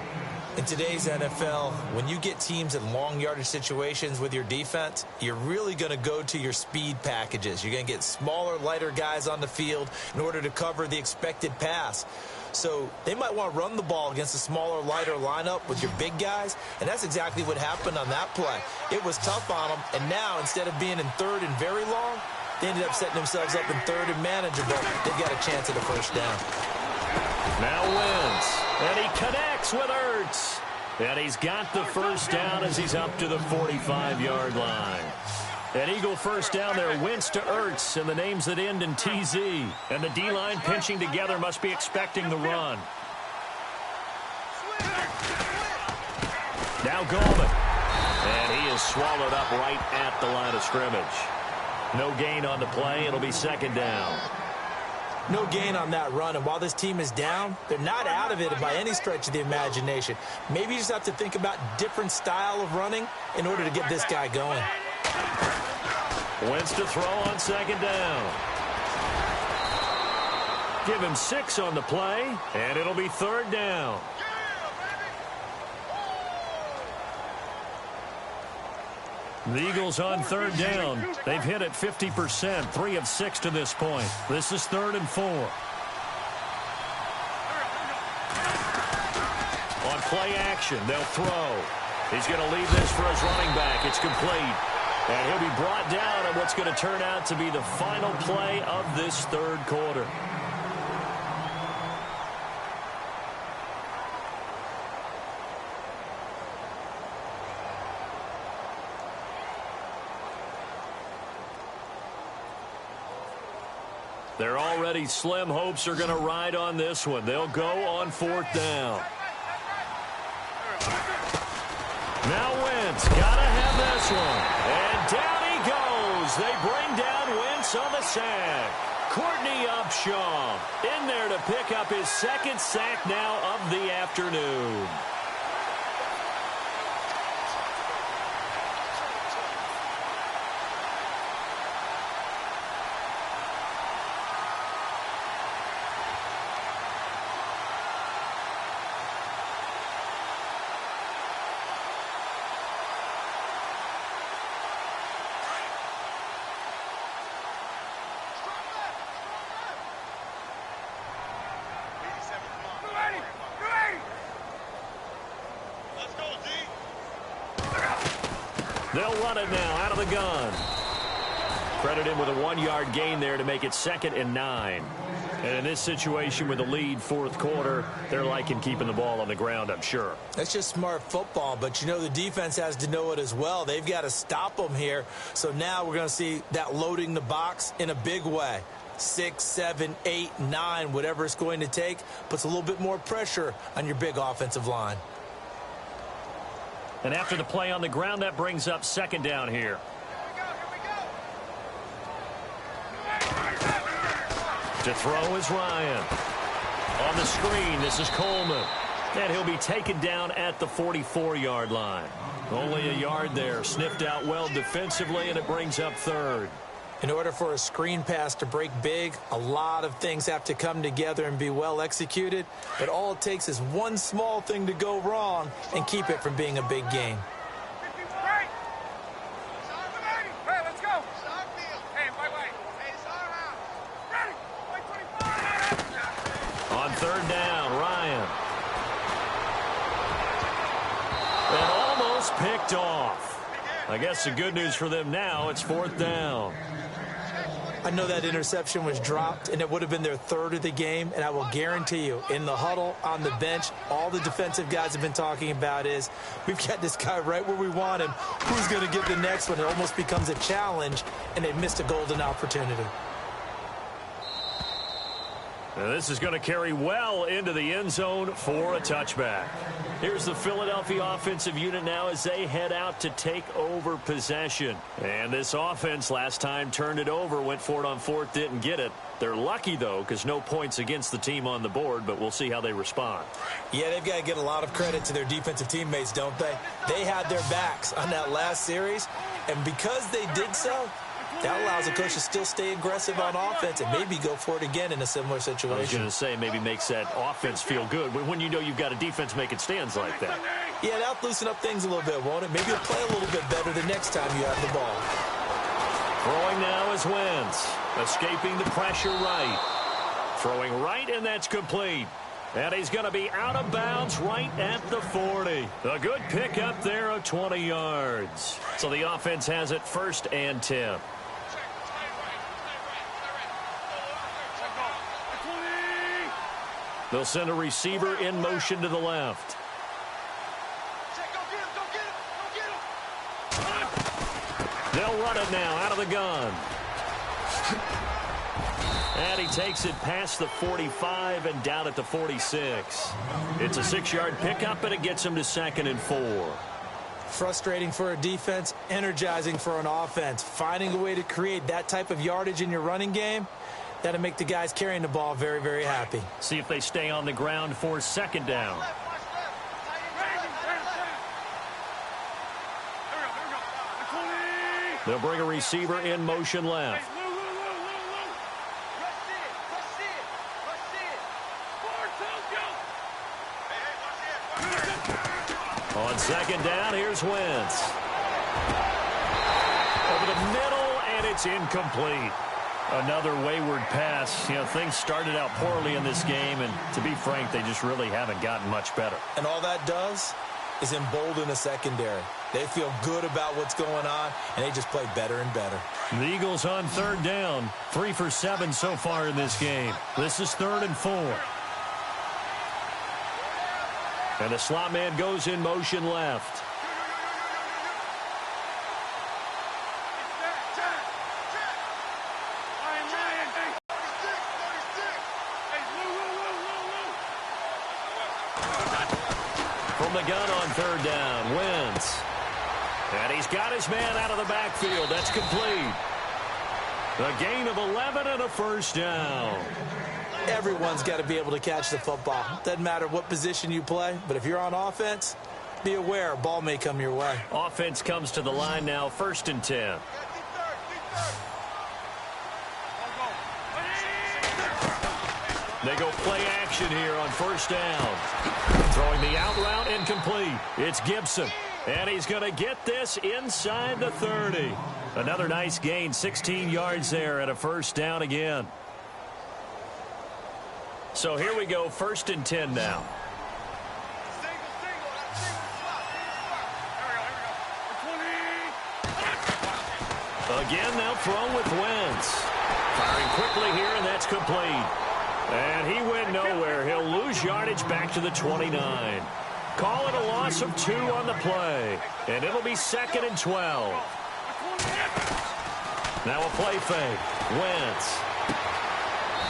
In today's NFL, when you get teams in long yardage situations with your defense, you're really going to go to your speed packages. You're going to get smaller, lighter guys on the field in order to cover the expected pass. So they might want to run the ball against a smaller, lighter lineup with your big guys, and that's exactly what happened on that play. It was tough on them, and now instead of being in 3rd and very long, they ended up setting themselves up in 3rd and manageable. They've got a chance at a 1st down. Now Wentz. And he connects with Ertz. And he's got the first down as he's up to the 45-yard line. An Eagle first down there, Wentz to Ertz, and the names that end in TZ. And the D-line pinching together must be expecting the run. Now Goldman. And he is swallowed up right at the line of scrimmage. No gain on the play. It'll be second down. No gain on that run, and while this team is down, they're not out of it by any stretch of the imagination. Maybe you just have to think about different style of running in order to get this guy going. Wentz to throw on second down. Give him 6 on the play, and it'll be third down. The Eagles on third down. They've hit it 50%, 3 of 6 to this point. This is 3rd and 4. On play action, they'll throw. He's going to leave this for his running back. It's complete. And he'll be brought down on what's going to turn out to be the final play of this third quarter. Their already slim hopes are going to ride on this one. They'll go on 4th down. Now Wentz, gotta have this one. And down he goes. They bring down Wentz on the sack. Courtney Upshaw in there to pick up his 2nd sack now of the afternoon. They'll run it now out of the gun. Credit him with a 1-yard gain there to make it 2nd and 9. And in this situation with the lead 4th quarter, they're liking keeping the ball on the ground, I'm sure. That's just smart football, but you know the defense has to know it as well. They've got to stop them here. So now we're going to see that loading the box in a big way. 6, 7, 8, 9, whatever it's going to take, puts a little bit more pressure on your big offensive line. And after the play on the ground, that brings up 2nd down here. To throw is Ryan. On the screen, this is Coleman. And he'll be taken down at the 44-yard line. Only a yard there. Sniffed out well defensively, and it brings up 3rd. In order for a screen pass to break big, a lot of things have to come together and be well executed. But all it takes is one small thing to go wrong and keep it from being a big gain. On 3rd down, Ryan. And almost picked off. I guess the good news for them now, it's 4th down. I know that interception was dropped, and it would have been their 3rd of the game, and I will guarantee you, in the huddle, on the bench, all the defensive guys have been talking about is, we've got this guy right where we want him. Who's going to get the next one? It almost becomes a challenge, and they missed a golden opportunity. Now this is going to carry well into the end zone for a touchback. Here's the Philadelphia offensive unit now as they head out to take over possession. And this offense last time turned it over, went for it on 4th, didn't get it. They're lucky, though, because no points against the team on the board, but we'll see how they respond. Yeah, they've got to get a lot of credit to their defensive teammates, don't they? They had their backs on that last series, and because they did so, that allows the coach to still stay aggressive on offense and maybe go for it again in a similar situation. I was going to say maybe makes that offense feel good when you know you've got a defense making stands like that. Yeah, that'll loosen up things a little bit, won't it? Maybe you'll play a little bit better the next time you have the ball. Throwing now is Wentz. Escaping the pressure right. Throwing right, and that's complete. And he's going to be out of bounds right at the 40. A good pickup there of 20 yards. So the offense has it 1st and 10. They'll send a receiver in motion to the left. Check, go get him, go get him, go get him. They'll run it now out of the gun. And he takes it past the 45 and down at the 46. It's a 6-yard pickup, and it gets him to 2nd and 4. Frustrating for a defense, energizing for an offense. Finding a way to create that type of yardage in your running game, that'll make the guys carrying the ball very, very happy. See if they stay on the ground for 2nd down. They'll bring a receiver in motion left. On 2nd down, here's Wentz. Over the middle, and it's incomplete. Another wayward pass. You know, things started out poorly in this game, and to be frank, they just really haven't gotten much better. And all that does is embolden a secondary. They feel good about what's going on, and they just play better and better. The Eagles on 3rd down. 3 for 7 so far in this game. This is 3rd and 4. And the slot man goes in motion left. From the gun on 3rd down, Wentz. And he's got his man out of the backfield. That's complete. A gain of 11 and a 1st down. Everyone's got to be able to catch the football. Doesn't matter what position you play, but if you're on offense, be aware a ball may come your way. Offense comes to the line now, 1st and 10. They go play action here on 1st down. Throwing the out route incomplete. It's Gibson. And he's going to get this inside the 30. Another nice gain, 16 yards there and a 1st down again. So here we go, 1st and 10 now. Again, they'll throw with Wentz. Firing quickly here, and that's complete. And he went nowhere. He'll lose yardage back to the 29. Call it a loss of 2 on the play. And it'll be 2nd and 12. Now a play fake. Wentz.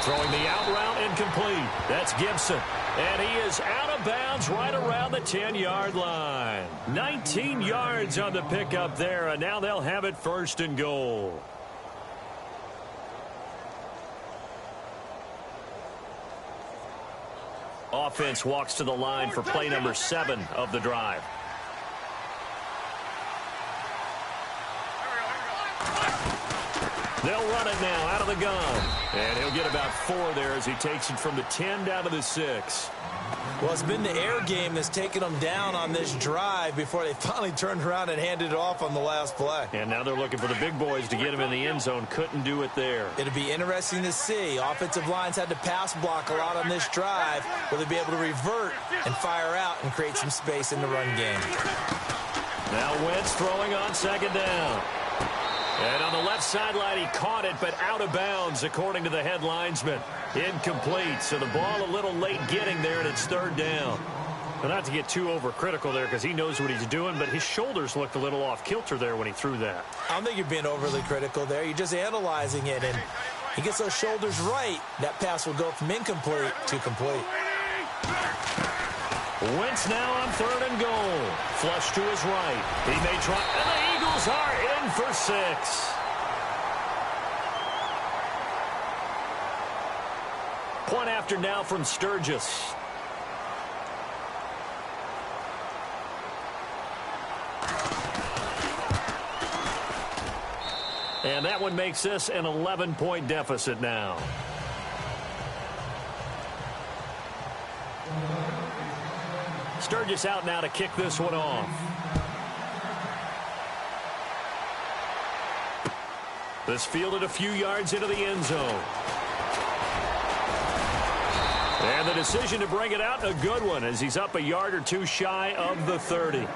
Throwing the out route incomplete. That's Gibson. And he is out of bounds right around the 10-yard line. 19 yards on the pickup there, and now they'll have it 1st and goal. Offense walks to the line for play number 7 of the drive. They'll run it now out of the gun. And he'll get about 4 there as he takes it from the 10 down to the 6. Well, it's been the air game that's taken them down on this drive before they finally turned around and handed it off on the last play. And now they're looking for the big boys to get him in the end zone. Couldn't do it there. It'll be interesting to see. Offensive lines had to pass block a lot on this drive. Will they be able to revert and fire out and create some space in the run game? Now Wentz throwing on 2nd down. And on the left sideline, he caught it, but out of bounds, according to the head linesman. Incomplete, so the ball a little late getting there, and it's 3rd down. Well, not to get too overcritical there because he knows what he's doing, but his shoulders looked a little off kilter there when he threw that. I don't think you're being overly critical there. You're just analyzing it, and he gets those shoulders right. That pass will go from incomplete to complete. Wentz now on 3rd and goal. Flush to his right. He may try, and the Eagles are in for 6. Point after now from Sturgis. And that one makes this an 11-point deficit now. Sturgis out now to kick this one off. This fielded a few yards into the end zone. And the decision to bring it out, a good one, as he's up a yard or 2 shy of the 30.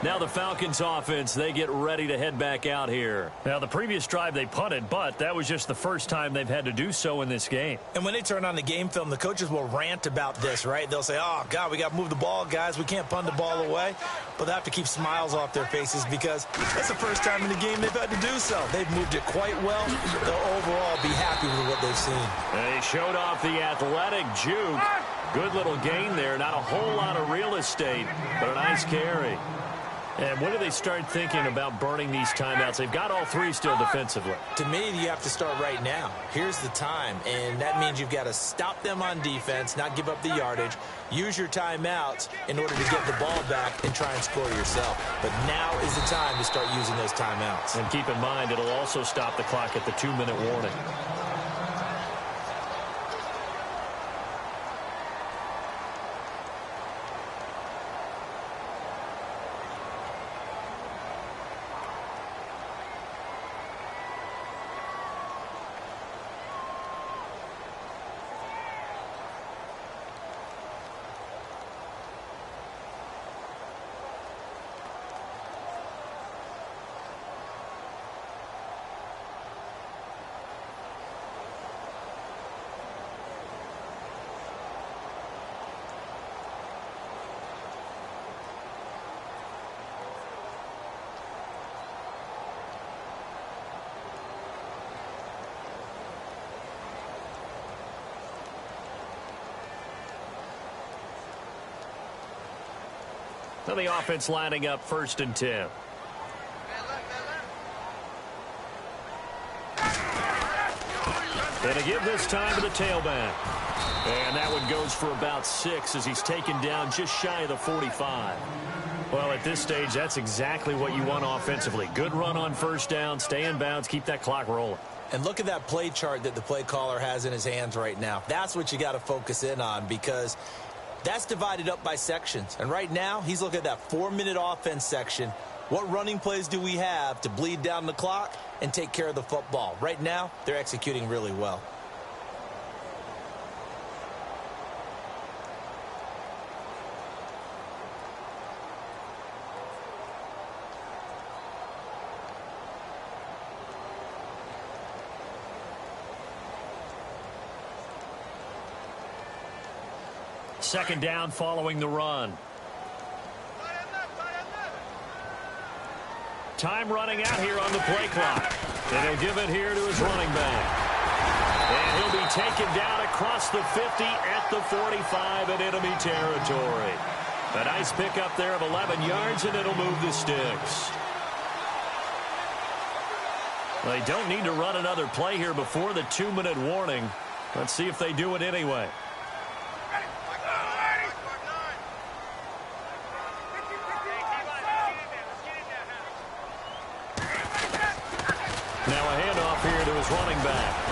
Now the Falcons offense, they get ready to head back out here. Now the previous drive they punted, but that was just the first time they've had to do so in this game. And when they turn on the game film, the coaches will rant about this, right? They'll say, oh, God, we got to move the ball, guys. We can't punt the ball away. But they have to keep smiles off their faces because that's the first time in the game they've had to do so. They've moved it quite well. They'll overall be happy with what they've seen. They showed off the athletic juke. Good little gain there. Not a whole lot of real estate, but a nice carry. And when do they start thinking about burning these timeouts? They've got all three still defensively. To me, you have to start right now. Here's the time, and that means you've got to stop them on defense, not give up the yardage, use your timeouts in order to get the ball back and try and score yourself. But now is the time to start using those timeouts. And keep in mind, it'll also stop the clock at the 2-minute warning. So the offense lining up 1st and 10. Gonna give this time to the tailback. And that one goes for about 6 as he's taken down just shy of the 45. Well, at this stage, that's exactly what you want offensively. Good run on 1st down, stay in bounds, keep that clock rolling. And look at that play chart that the play caller has in his hands right now. That's what you got to focus in on because that's divided up by sections. And right now, he's looking at that 4-minute offense section. What running plays do we have to bleed down the clock and take care of the football? Right now, they're executing really well. Second down following the run. Time running out here on the play clock. And he'll give it here to his running back. And he'll be taken down across the 50 at the 45 in enemy territory. A nice pickup there of 11 yards, and it'll move the sticks. They don't need to run another play here before the 2-minute warning. Let's see if they do it anyway. Now a handoff here to his running back.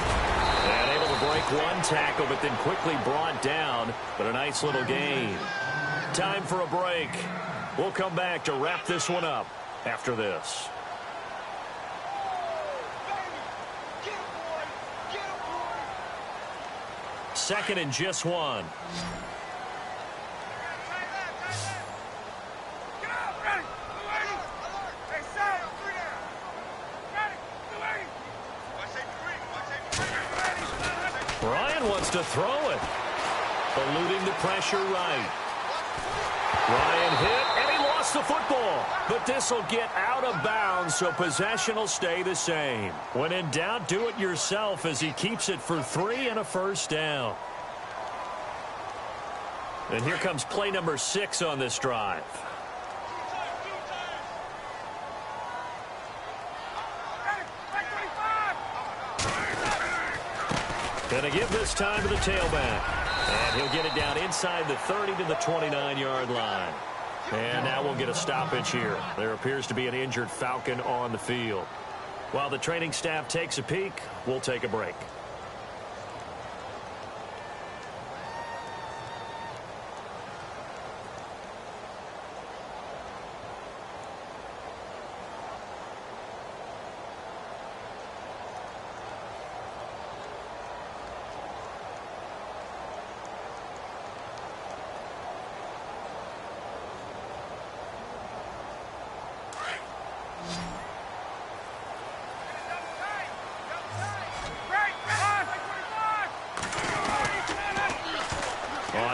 And able to break one tackle, but then quickly brought down. But a nice little gain. Time for a break. We'll come back to wrap this one up after this. Second and just 1. Ryan wants to throw it. Eluding the pressure right. Ryan hit, and he lost the football. But this will get out of bounds, so possession will stay the same. When in doubt, do it yourself as he keeps it for 3 and a 1st down. And here comes play number 6 on this drive. Gonna give this time to the tailback. And he'll get it down inside the 30 to the 29-yard line. And now we'll get a stoppage here. There appears to be an injured Falcon on the field. While the training staff takes a peek, we'll take a break.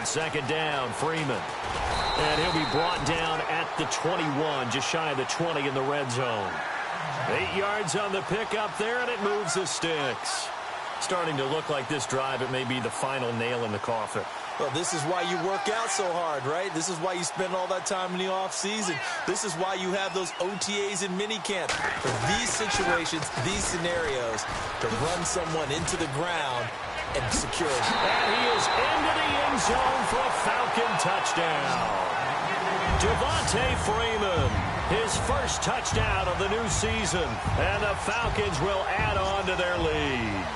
On second down, Freeman. And he'll be brought down at the 21, just shy of the 20 in the red zone. 8 yards on the pickup there, and it moves the sticks. Starting to look like this drive, it may be the final nail in the coffin. Well, this is why you work out so hard, right? This is why you spend all that time in the offseason. This is why you have those OTAs and minicamp. For these situations, these scenarios, to run someone into the ground and secure it. And he is into the end zone for a Falcon touchdown. Devontae Freeman, his first touchdown of the new season. And the Falcons will add on to their lead.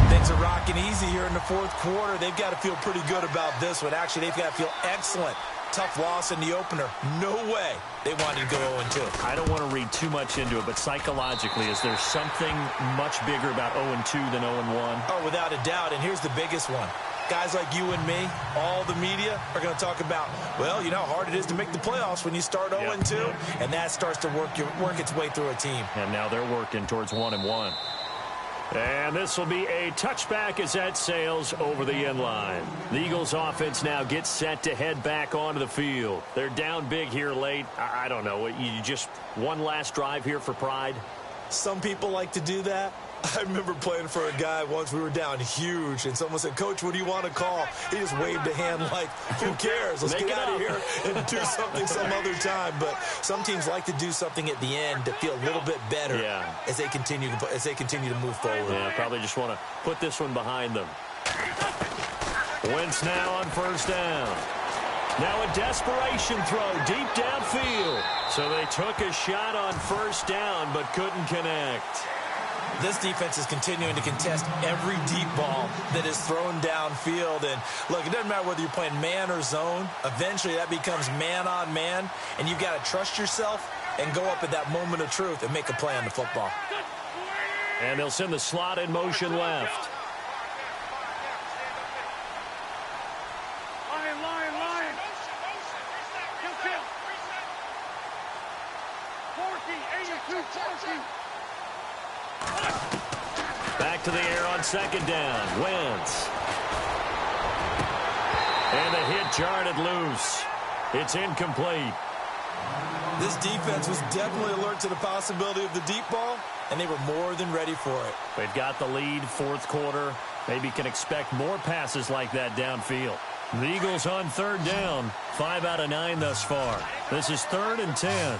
Things are rocking easy here in the fourth quarter. They've got to feel pretty good about this one. Actually, they've got to feel excellent. Tough loss in the opener. No way they wanted to go 0-2. I don't want to read too much into it, but psychologically, is there something much bigger about 0-2 than 0-1? Oh, without a doubt, and here's the biggest one. Guys like you and me, all the media, are going to talk about, well, you know how hard it is to make the playoffs when you start 0-2, and that starts to work its way through a team. And now they're working towards 1-1. And this will be a touchback as that sails over the end line. The Eagles offense now gets set to head back onto the field. They're down big here late. I don't know. You just one last drive here for pride? Some people like to do that. I remember playing for a guy once. We were down huge, and someone said, "Coach, what do you want to call?" He just waved a hand like, who cares? Let's get out of here and do something some other time. But some teams like to do something at the end to feel a little bit better as they continue to move forward. Yeah, probably just want to put this one behind them. Wentz now on first down. Now a desperation throw deep downfield. So they took a shot on first down but couldn't connect. This defense is continuing to contest every deep ball that is thrown downfield. And, look, it doesn't matter whether you're playing man or zone. Eventually that becomes man on man, and you've got to trust yourself and go up at that moment of truth and make a play on the football. And they'll send the slot in motion left. Line. Kill. 40, 82, 40. Back to the air on second down. Wentz. And the hit jarred it loose. It's incomplete. This defense was definitely alert to the possibility of the deep ball, and they were more than ready for it. They've got the lead, fourth quarter. Maybe can expect more passes like that downfield. The Eagles on third down. 5 out of 9 thus far. This is 3rd and 10.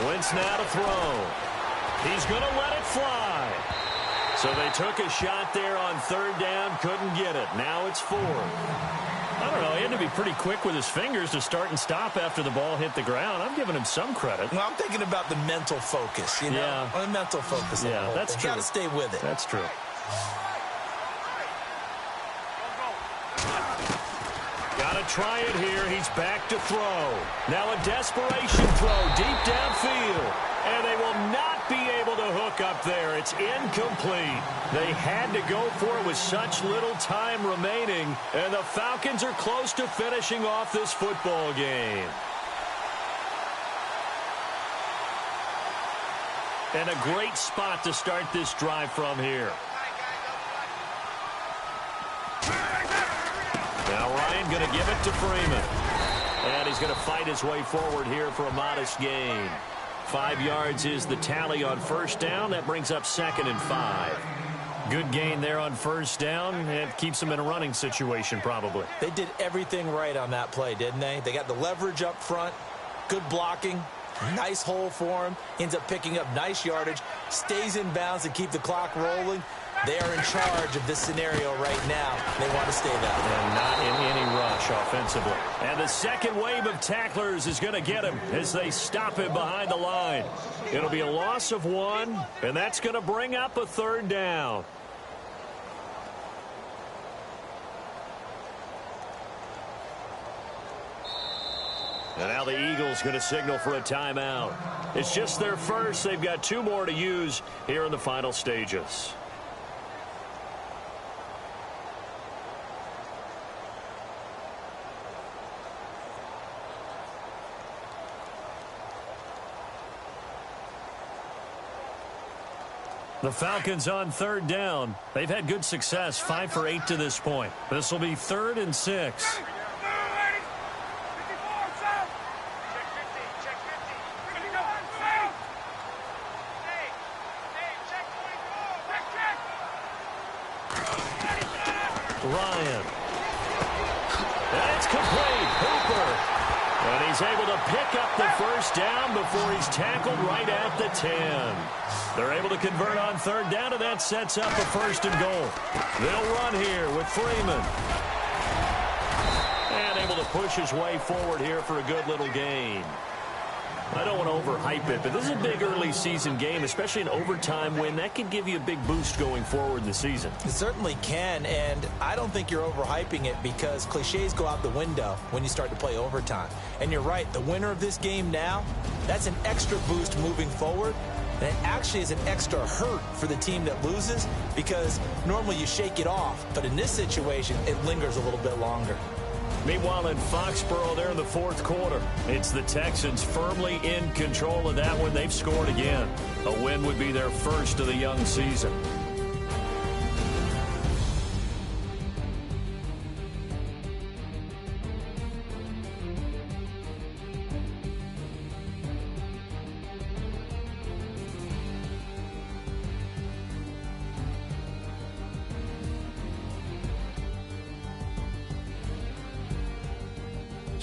Wentz now to throw. He's going to let it fly. So they took a shot there on third down, couldn't get it. Now it's 4th. I don't know, he had to be pretty quick with his fingers to start and stop after the ball hit the ground. I'm giving him some credit. Well, I'm thinking about the mental focus, you know? Yeah. The mental focus. Yeah, that's true. Got to stay with it. That's true. Got to try it here. He's back to throw. Now a desperation throw deep downfield. And they will not be able to hook up there. It's incomplete. They had to go for it with such little time remaining. And the Falcons are close to finishing off this football game. And a great spot to start this drive from here. Now Ryan going to give it to Freeman. And he's going to fight his way forward here for a modest gain. 5 yards is the tally on first down. That brings up 2nd and 5. Good gain there on first down. It keeps them in a running situation probably. They did everything right on that play, didn't they? They got the leverage up front, good blocking, nice hole for him, ends up picking up nice yardage, stays in bounds to keep the clock rolling. They are in charge of this scenario right now. They want to stay that way. And not in any rush offensively. And the second wave of tacklers is going to get him as they stop him behind the line. It'll be a loss of 1, and that's going to bring up a 3rd down. And now the Eagles going to signal for a timeout. It's just their first. They've got 2 more to use here in the final stages. The Falcons on third down. They've had good success, 5 for 8 to this point. This will be 3rd and 6. Ryan. And it's complete. Hooper. And he's able to pick up the first down before he's tackled right at the 10. They're able to convert on third down, and that sets up a 1st and goal. They'll run here with Freeman. And able to push his way forward here for a good little gain. I don't want to overhype it, but this is a big early season game, especially an overtime win. That can give you a big boost going forward in the season. It certainly can, and I don't think you're overhyping it because cliches go out the window when you start to play overtime. And you're right, the winner of this game now, that's an extra boost moving forward. And it actually is an extra hurt for the team that loses because normally you shake it off, but in this situation, it lingers a little bit longer. Meanwhile, in Foxborough, there in the 4th quarter, it's the Texans firmly in control of that one. They've scored again. A win would be their first of the young season.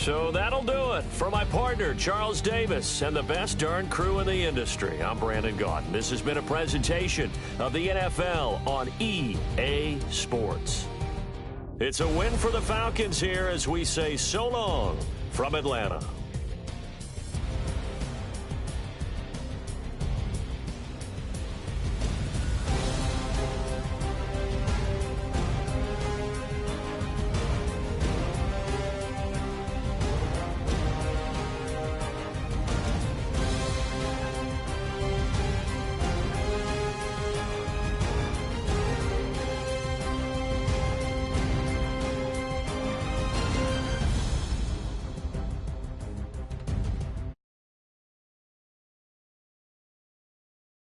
So that'll do it. For my partner, Charles Davis, and the best darn crew in the industry, I'm Brandon Gaudin. This has been a presentation of the NFL on EA Sports. It's a win for the Falcons here as we say so long from Atlanta.